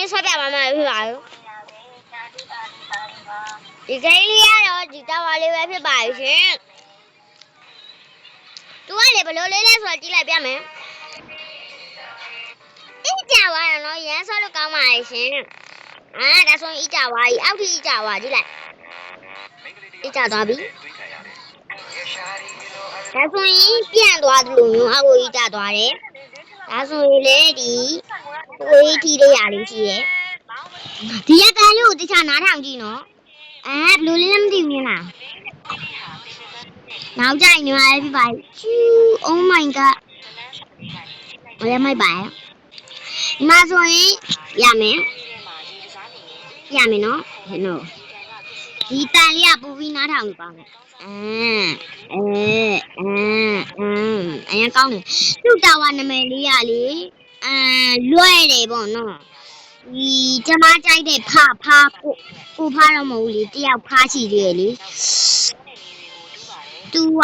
င်းဆော့ပြပါမယ်ဖြစ်ပါဘူးဒီကိန်းလေးကတော့ဒီတာဝါလေးပဲဖြစ်ပါရှင်သူကလေဘလို့လေးလဲဆိုတော့ကြည့်လိုက်ပြမယ်အင်းကြွားရတော့ရမ်းဆော့လို့ကောင်းပါရဲ့ရှင်ဒါဆိုရင်အကြွားကြီးအောက်ထိအကြွားကြည့်လိုက်အကြသွားပြီဒါဆိုရင်ပြန်သွားသလိုမျိုးအောက်ကိုအကြသွားတယ်ဒါဆိုရင်လေဒီဝေးထီလေးရလေးရှိရဲ့ဒီရတန်လေးကိုတခြားနားထောင်ကြည့်နော်ဘလို့လေးလည်းမသိဘူးလားနောက်ကြိုင်နေပါပြီပါချူ Oh my god ဘယ်မိုက်ပါဒီမှာဆိုရင်ရမယ်နော်ဟဲ့နော်ဒီတန်လေးကပူပြီးနားထောင်ပါမယ်အရင်ကောင်းတယ်သူ့တာဝါနာမည်လေးရလေလွဲတယ်ပေါ့နော်ဒီကျမကြိုက်တဲ့ဖာကိုဖာတော့မဟုတ်လေတယောက်ဖာရှိသေးတယ်လေသူက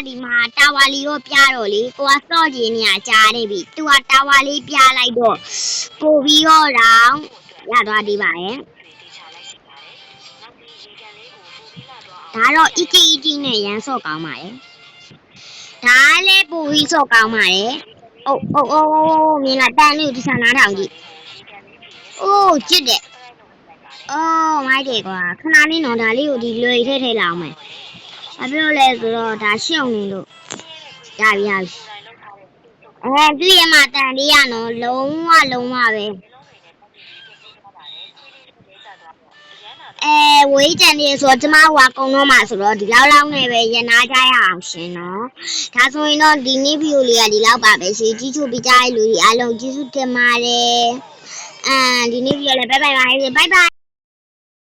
ဒီမှာတာဝါလေးတော့ပြတော့လေကိုကစော့ကျင်နေရကြားနေပြီသူကတာဝါလေးပြလိုက်တော့ပို့ပြီးတော့ရသွားသေးပါရဲ့ဒါတော့အီနဲ့ရမ်းစော့ကောင်းပါရဲ့ဒါလည်းပို့ပြီးစော့ကောင်းပါရဲ့အိုးမြင်လားတန်လေးကိုဒီစားနားထောင်ကြည့်အိုးကြစ်တယ်မိုက်တယ်ကွာခဏလေးတော့ဒါလေးကိုဒီလွယ်ထည့်လာအောင်မယ်ဘာပြောလဲဆိုတော့ဒါရှုံနေလို့ရပြီသူ့ရဲ့မှာတန်လေးရနော်လုံးဝပဲဝေးကြံနေဆိုတော့ကျမဟိုကုံတော့မှာဆိုတော့ဒီလောက်နဲ့ပဲရနာကြရအောင်ရှင်နော်ဒါဆိုရင်တော့ဒီနေ့ဗီဒီယိုလေးကဒီလောက်ပါပဲရှင်ကြီးချိုပြကြတဲ့လူတွေအားလုံးကျေးဇူးတင်ပါတယ်ဒီနေ့ဗီဒီယိုလည်းဘိုင်ဘိုင်